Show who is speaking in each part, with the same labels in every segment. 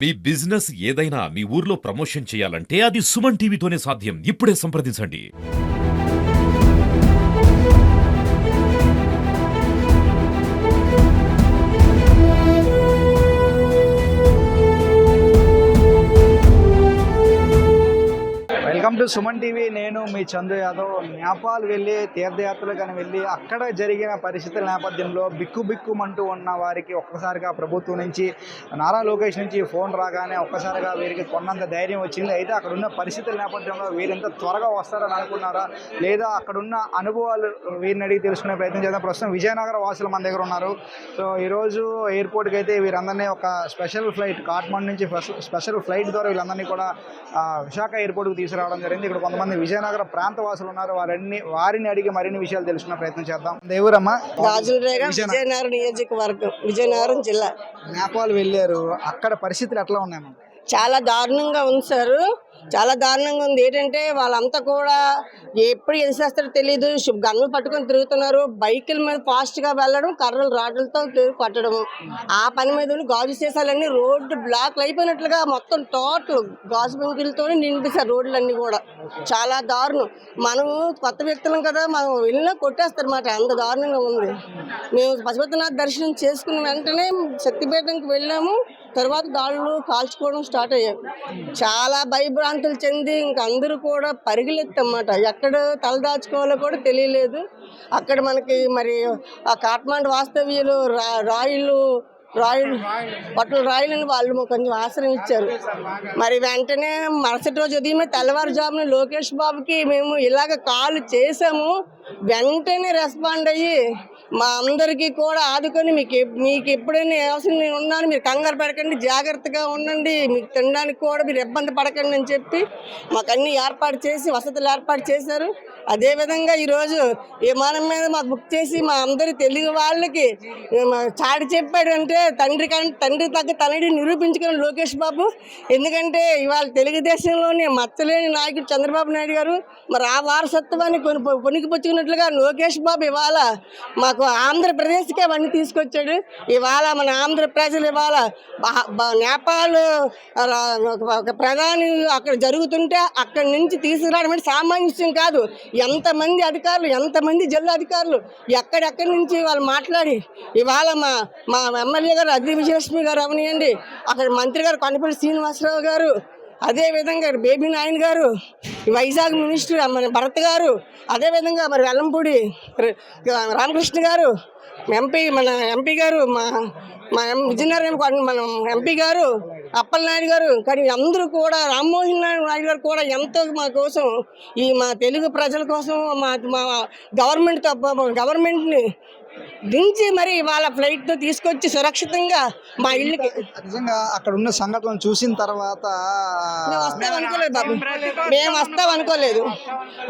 Speaker 1: మీ business ఏదైనా మీ ఊర్లో promotion చేయాలంటే అది సుమన్ టీవీతోనే సాధ్యం. ఇప్పుడే సంప్రదించండి.
Speaker 2: Welcome to Suman TV. నేను మీ చందు యాదవ్. నేపాల్ వెళ్ళి తీర్థయాత్రలు కానీ వెళ్ళి అక్కడ జరిగిన పరిస్థితుల నేపథ్యంలో బిక్కుమంటూ ఉన్న వారికి ఒక్కసారిగా ప్రభుత్వం నుంచి నారా లోకేష్ నుంచి ఫోన్ రాగానే ఒక్కసారిగా వీరికి కొన్నంత ధైర్యం వచ్చింది. అయితే అక్కడ ఉన్న పరిస్థితుల నేపథ్యంలో వీరింత త్వరగా వస్తారని అనుకున్నారా, లేదా అక్కడున్న అనుభవాలు వీరిని అడిగి తెలుసుకునే ప్రయత్నం చేద్దాం. ప్రస్తుతం విజయనగర వాసులు మన దగ్గర ఉన్నారు. సో ఈరోజు ఎయిర్పోర్ట్కి అయితే వీరందరినీ ఒక స్పెషల్ ఫ్లైట్ కాట్మండ్ నుంచి స్పెషల్ ఫ్లైట్ ద్వారా వీళ్ళందరినీ కూడా విశాఖ ఎయిర్పోర్ట్కి తీసుకురావడం జరిగింది. ఇక్కడ కొంతమంది విజయనగర ప్రాంత వాసులు ఉన్నారు. వారిని అడిగి మరిన్ని విషయాలు తెలుసుకునే ప్రయత్నం చేద్దాం. దేవురమ్మ,
Speaker 3: విజయనగరం నియోజకవర్గం, విజయనగరం జిల్లా.
Speaker 2: నేపాల్ వెళ్ళారు, అక్కడ పరిస్థితులు ఎట్లా ఉన్నాయమ్మా?
Speaker 3: చాలా దారుణంగా ఉంది సార్, చాలా దారుణంగా ఉంది. ఏంటంటే వాళ్ళంతా కూడా ఎప్పుడు ఏం చేస్తారో తెలియదు, గన్నులు పట్టుకొని తిరుగుతున్నారు. బైకుల మీద ఫాస్ట్గా వెళ్ళడం, కర్రలు రాడ్లతో కొట్టడం, ఆ పని మీద గాజు సీసాలన్నీ రోడ్డు బ్లాక్లు అయిపోయినట్లుగా మొత్తం టోటల్ గాజు బంకులతోనే నిండిస్తారు రోడ్లన్నీ కూడా. చాలా దారుణం. మనం కొత్త వ్యక్తులం కదా, మనం వెళ్ళినా కొట్టేస్తారన్నమాట, అంత దారుణంగా ఉంది. మేము పశుపతినాథ్ దర్శనం చేసుకున్న వెంటనే శక్తిపీఠంకి వెళ్ళాము. తర్వాత గాళ్ళు కాల్చుకోవడం స్టార్ట్ అయ్యాయి. చాలా భయభ్రాంతులు చెంది ఇంక అందరూ కూడా పరిగెలెత్తమాట, ఎక్కడ తలదాచుకోవాలో కూడా తెలియలేదు. అక్కడ మనకి మరి ఆ కాట్మండ్ వాస్తవ్యులు రాయులు పట్ల రాయలని వాళ్ళు కొంచెం ఆశ్రయం ఇచ్చారు. మరి వెంటనే మరుసటి రోజు ఉదయమే తెల్లవారుజామున లోకేష్ బాబుకి మేము ఇలాగ కాల్ చేసాము. వెంటనే రెస్పాండ్ అయ్యి మా అందరికీ కూడా ఆదుకొని మీకు ఎప్పుడైనా అవసరం నేను ఉన్నాను, మీరు కంగారు పడకండి, జాగ్రత్తగా ఉండండి, మీకు తినడానికి కూడా మీరు ఇబ్బంది పడకండి అని చెప్పి మాకు అన్ని ఏర్పాటు చేసి వసతులు ఏర్పాటు చేశారు. అదేవిధంగా ఈరోజు విమానం మీద మాకు బుక్ చేసి మా అందరి తెలుగు వాళ్ళకి చాటి చెప్పాడంటే తండ్రి తగ్గ తనని నిరూపించుకుని లోకేష్ బాబు. ఎందుకంటే ఇవాళ తెలుగుదేశంలోనే మచ్చలేని నాయకుడు చంద్రబాబు నాయుడు గారు మరి ఆ వారసత్వాన్ని కొనికిపుచ్చుకున్నట్లుగా లోకేష్ బాబు ఇవాళ మాకు ఆంధ్రప్రదేశ్కి అవన్నీ తీసుకొచ్చాడు. ఇవాళ మన ఆంధ్ర ప్రజలు ఇవాళ నేపాల్ ఒక ప్రధాని అక్కడ జరుగుతుంటే అక్కడి నుంచి తీసుకురావడం అంటే సామాన్య విషయం కాదు. ఎంతమంది అధికారులు, ఎంతమంది జిల్లా అధికారులు ఎక్కడెక్కడి నుంచి వాళ్ళు మాట్లాడి ఇవాళ మా ఎమ్మెల్యే గారు అద్రి విజయలక్ష్మి గారు అవనియండి, అక్కడ మంత్రి గారు కొండపల్లి శ్రీనివాసరావు గారు, అదేవిధంగా బేబీ నాయన్ గారు, వైజాగ్ మినిస్టర్ మన భరత్ గారు, అదేవిధంగా మరి వెల్లంపూడి రామకృష్ణ గారు, మన ఎంపీ గారు, మా విజయనగరం మన ఎంపీ గారు అప్పలనాయుడు గారు, కానీ అందరూ కూడా రామ్మోహన్ నాయుడు గారు కూడా ఎంతో మా కోసం, మా తెలుగు ప్రజల కోసం, మా గవర్నమెంట్ని దించి మరి వాళ్ళ ఫ్లైట్తో తీసుకొచ్చి సురక్షితంగా మా ఇల్లుకి.
Speaker 2: నిజంగా అక్కడ ఉన్న సంఘటనలు చూసిన తర్వాత
Speaker 3: మేము వస్తాం అనుకోలేదు.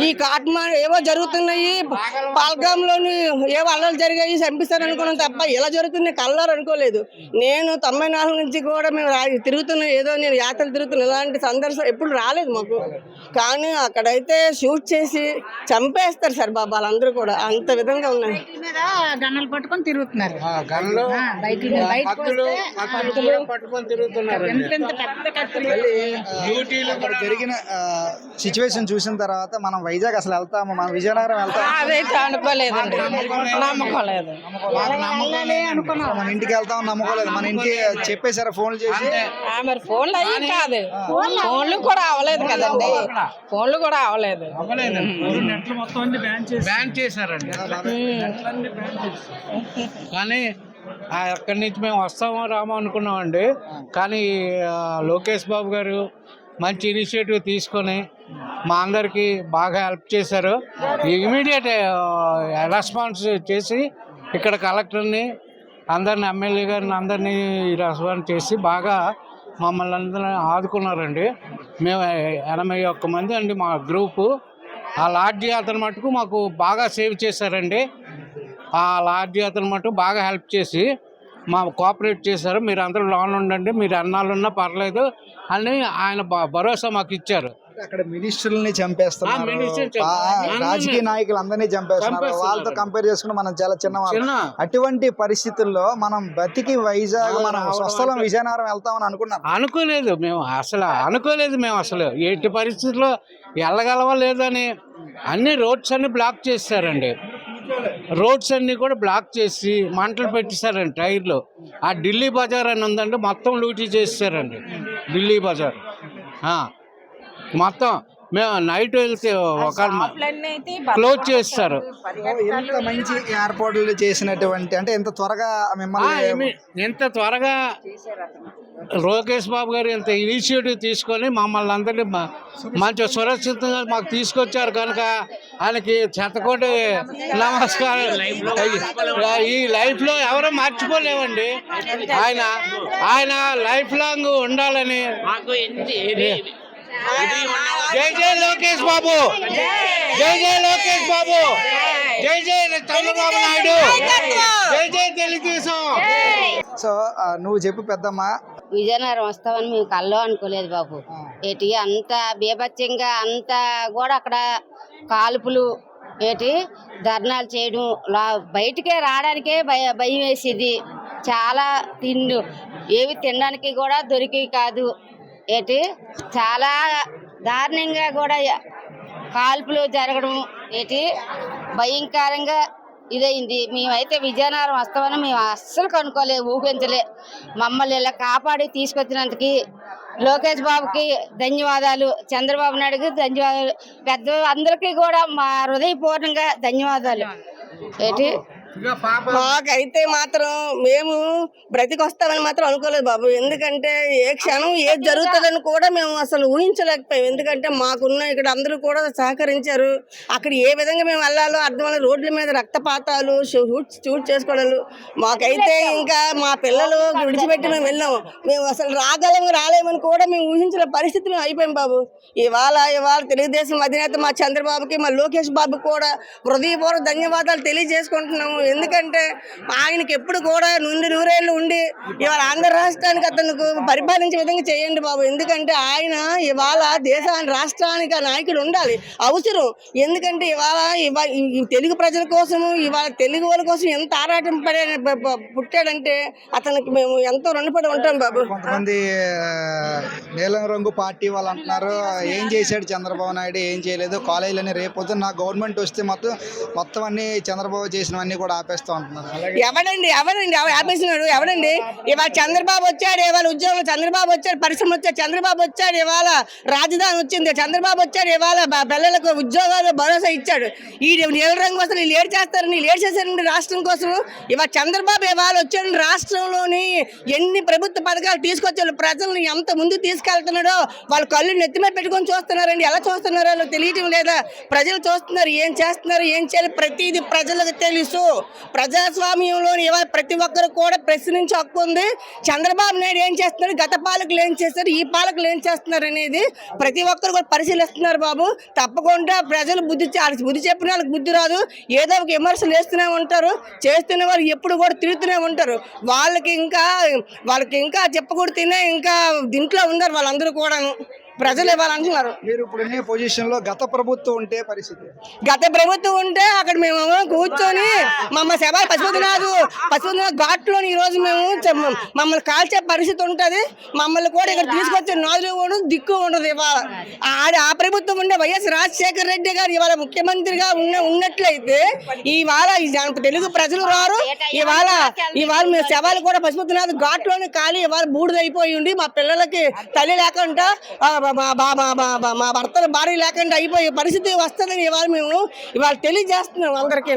Speaker 3: ఈ కాట్మండ్ ఏవో జరుగుతున్నాయి, పాల్గాంలోని ఏవో అల్లలు జరిగాయి, చంపిస్తారు అనుకున్నాం తప్ప ఇలా జరుగుతుంది కళ్ళారు అనుకోలేదు. నేను 94 నుంచి కూడా మేము తిరుగుతున్నా, ఏదో నేను యాత్రలు తిరుగుతున్నా, ఇలాంటి సందర్శనం ఎప్పుడు రాలేదు మాకు. కానీ అక్కడైతే షూట్ చేసి చంపేస్తారు సార్ బాబా, వాళ్ళందరూ కూడా అంత విధంగా ఉన్నాయి.
Speaker 4: గన్నలు పట్టుకొని తిరుగుతున్నారు,
Speaker 2: జరిగిన సిచ్యువేషన్ చూసిన తర్వాత మనం వైజాగ్ అసలు వెళ్తాము, మనం విజయనగరం వెళ్తాము
Speaker 4: అదైతే అనుకోలేదండి, నమ్మకోలేదు.
Speaker 2: మన ఇంటికి వెళ్తాం నమ్మకోలేదు. మన ఇంటికి చెప్పేశారా ఫోన్లు చేసి?
Speaker 4: మరి ఫోన్లు అయ్యి కాదు, ఫోన్లు కూడా అవ్వలేదు కదండి, ఫోన్లు కూడా అవ్వలేదు.
Speaker 5: బ్యాన్ చేశారండి. కానీ అక్కడి నుంచి మేము వస్తామో రామో అనుకున్నామండి. కానీ లోకేష్ బాబు గారు మంచి ఇనిషియేటివ్ తీసుకొని మా అందరికీ బాగా హెల్ప్ చేశారు. ఇమీడియట్ రెస్పాన్స్ చేసి ఇక్కడ కలెక్టర్ని అందరిని, ఎమ్మెల్యే గారిని అందరినీ రెస్పాన్స్ చేసి బాగా మమ్మల్ని అందరినీ ఆదుకున్నారండి. మేము 81 మంది అండి మా గ్రూపు. ఆ లాడ్జీ అతను మటుకు మాకు బాగా సేవ్ చేశారండి. ఆ లాడ్జీ అతను మటుకు బాగా హెల్ప్ చేసి మా కోఆపరేట్ చేశారు. మీరు అందరూ లోన్ ఉండండి, మీరు అన్నాళ్ళున్నా పర్లేదు అని ఆయన భరోసా మాకు ఇచ్చారు.
Speaker 2: అక్కడ మినిస్టర్లని చంపేస్తున్నారు,
Speaker 5: ఆ, మినిస్టర్ని
Speaker 2: రాజకీయ నాయకులు అందరినీ చంపేస్తున్నారు. వాళ్ళతో కంపేర్ చేసుకుంటే మనం చాలా చిన్న. అటువంటి పరిస్థితుల్లో మనం బతికి వైజాగ్ మనం స్వస్థలం విజయనగరం వెళ్తామని అనుకున్నాం.
Speaker 5: అనుకోలేదు మేము అసలు ఎట్టి పరిస్థితుల్లో వెళ్ళగలవా లేదని అన్ని రోడ్స్ అన్ని బ్లాక్ చేస్తారండి. రోడ్స్ అన్ని కూడా బ్లాక్ చేసి మంటలు పెట్టేశారండి టైర్లు. ఆ ఢిల్లీ బజార్ అని ఉందండి, మొత్తం లూటీ చేస్తారండి ఢిల్లీ బజార్. మొత్తం మేము నైట్ వెళ్తే ఒక క్లోజ్ చేస్తారు.
Speaker 2: ఎంత మంచి ఏర్పాట్లు చేసినటువంటి, అంటే ఎంత త్వరగా మిమ్మల్ని
Speaker 5: ఎంత త్వరగా లోకేష్ బాబు గారు ఇంత ఇనిషియేటివ్ తీసుకొని మమ్మల్ని అందరినీ మంచి సురక్షితంగా మాకు తీసుకొచ్చారు కనుక ఆయనకి శతకోటి నమస్కారం. ఈ లైఫ్లో ఎవరో మర్చిపోలేమండి. ఆయన లైఫ్ లాంగ్ ఉండాలని. జై జై లోకేష్ బాబు, జై జై లోకేష్ బాబు, జై జై చంద్రబాబు నాయుడు, జై జై తెలుగుదేశం.
Speaker 2: సో నువ్వు చెప్పు పెద్దమ్మ.
Speaker 6: విజయనగరం వస్తామని మేము కల్లో అనుకోలేదు బాబు. ఏటి అంత బీభత్సంగా అంత కూడా అక్కడ కాల్పులు, ఏటి ధర్నాలు చేయడం, బయటికే రావడానికే భయం వేసేది. చాలా ఏవి తినడానికి కూడా దొరికేవి కాదు. ఏటి చాలా దారుణంగా కూడా కాల్పులు జరగడం, ఏటి భయంకరంగా ఇదైంది. మేమైతే విజయనగరం వస్తామని మేము అస్సలు కనుక్కోలే, ఊహించలే. మమ్మల్ని ఇలా కాపాడి తీసుకొచ్చినందుకు లోకేష్ బాబుకి ధన్యవాదాలు, చంద్రబాబు నాయుడుకి ధన్యవాదాలు, పెద్ద అందరికీ కూడా మా హృదయపూర్ణంగా ధన్యవాదాలు. ఏంటి
Speaker 3: మాకైతే మాత్రం మేము బ్రతికొస్తామని మాత్రం అనుకోలేదు బాబు. ఎందుకంటే ఏ క్షణం ఏది జరుగుతుందని కూడా మేము అసలు ఊహించలేకపోయాం. ఎందుకంటే మాకున్న ఇక్కడ అందరూ కూడా సహకరించారు. అక్కడ ఏ విధంగా మేము వెళ్ళాలో అర్థమైన రోడ్ల మీద రక్తపాతాలు, షూట్ చేసుకోవడాలు. మాకైతే ఇంకా మా పిల్లలు విడిచిపెట్టి మేము వెళ్ళాము. మేము అసలు రాలేమని కూడా మేము ఊహించిన పరిస్థితి మేము అయిపోయాం బాబు. ఇవాళ తెలుగుదేశం అధినేత మా చంద్రబాబుకి, మా లోకేష్ బాబుకి కూడా హృదయపూర్వక ధన్యవాదాలు తెలియజేసుకుంటున్నాము. ఎందుకంటే ఆయనకి ఎప్పుడు కూడా నూరేళ్ళు ఉండి ఇవాళ ఆంధ్ర రాష్ట్రానికి అతనికి పరిపాలించే విధంగా చేయండి బాబు. ఎందుకంటే ఆయన ఇవాళ రాష్ట్రానికి నాయకుడు ఉండాలి, అవసరం. ఎందుకంటే ఇవాళ తెలుగు ప్రజల కోసము, ఇవాళ తెలుగు వాళ్ళ కోసం ఎంత ఆరాటం పుట్టాడంటే అతనికి మేము ఎంతో రుణపడి ఉంటాం బాబు.
Speaker 2: కొంతమంది నీలం రంగు పార్టీ వాళ్ళు అంటున్నారు, ఏం చేశాడు చంద్రబాబు నాయుడు, ఏం చేయలేదు, కాలేజీలని రేపు నా గవర్నమెంట్ వస్తే మొత్తం అన్ని చంద్రబాబు చేసినవన్నీ కూడా ఆపేస్తూ ఉంటున్నారు.
Speaker 3: ఎవడండి ఆపేసినాడు? ఎవడండి? ఇవాళ చంద్రబాబు వచ్చాడు, ఇవాళ ఉద్యోగం చంద్రబాబు వచ్చాడు, పరిశ్రమ వచ్చాడు చంద్రబాబు వచ్చాడు, ఇవాళ రాజధాని వచ్చింది చంద్రబాబు వచ్చాడు, ఇవాళ పిల్లలకు ఉద్యోగాలు భరోసా ఇచ్చాడు. ఈ నీళ్ళ రంగు వస్తారు, వీళ్ళు ఏడు చేస్తారండి, వీళ్ళు ఏడు చేశారండి రాష్ట్రం కోసం. ఇవాళ చంద్రబాబు ఇవాళ వచ్చాడు, రాష్ట్రంలోని ఎన్ని ప్రభుత్వ పథకాలు తీసుకొచ్చాడు, ప్రజలను ఎంత ముందుకు తీసుకెళ్తున్నాడో వాళ్ళు కళ్ళు నెత్తిమే పెట్టుకొని చూస్తున్నారండి. ఎలా చూస్తున్నారో వాళ్ళు తెలియటం లేదా? ప్రజలు చూస్తున్నారు, ఏం చేస్తున్నారు, ఏం చేయాలి, ప్రతిదీ ప్రజలకు తెలుసు. ప్రజాస్వామ్యంలోని ప్రతి ఒక్కరు కూడా ప్రశ్నించే హక్కు ఉంది. చంద్రబాబు నాయుడు ఏం చేస్తున్నారు, గత పాలకులు ఏం చేస్తారు, ఈ పాలకులు ఏం చేస్తున్నారు అనేది ప్రతి ఒక్కరు కూడా పరిశీలిస్తున్నారు బాబు. తప్పకుండా ప్రజలు బుద్ధి చెప్పిన వాళ్ళకి బుద్ధి రాదు, ఏదో ఒక విమర్శలు వేస్తూనే ఉంటారు, చేస్తున్న వాళ్ళు ఎప్పుడు కూడా తిరుగుతూనే ఉంటారు. వాళ్ళకి ఇంకా చెప్పకూడదు, ఇంకా దీంట్లో ఉన్నారు వాళ్ళందరూ కూడాను. ప్రజలు ఇవ్వాలంటున్నారు.
Speaker 2: మీరు ఇప్పుడు పొజిషన్ లో గత ప్రభుత్వం ఉంటే పరిస్థితి,
Speaker 3: గత ప్రభుత్వం ఉంటే అక్కడ మేము కూర్చొని పశుపతినాథ్ ఘాట్లో ఈ రోజు మేము మమ్మల్ని కాల్చే పరిస్థితి ఉంటుంది. మమ్మల్ని కూడా ఇక్కడ తీసుకొచ్చే నాదులు కూడా దిక్కు ఉండదు. ఇవాళ ఆ ప్రభుత్వం ఉండే వైఎస్ రాజశేఖర రెడ్డి గారు ఇవాళ ముఖ్యమంత్రిగా ఉన్నట్లయితే ఇవాళ తెలుగు ప్రజలు రారు. ఇవాళ మేము శవాలు కూడా పశుపతినాథ్ ఘాట్లోనే ఖాళీ ఇవాళ బూడిదైపోయి ఉండి మా పిల్లలకి తల్లి లేకుండా మా భర్తల భార్య లేకుండా అయిపోయే పరిస్థితి వస్తుందని ఇవాళ తెలియజేస్తున్నాం అందరికీ.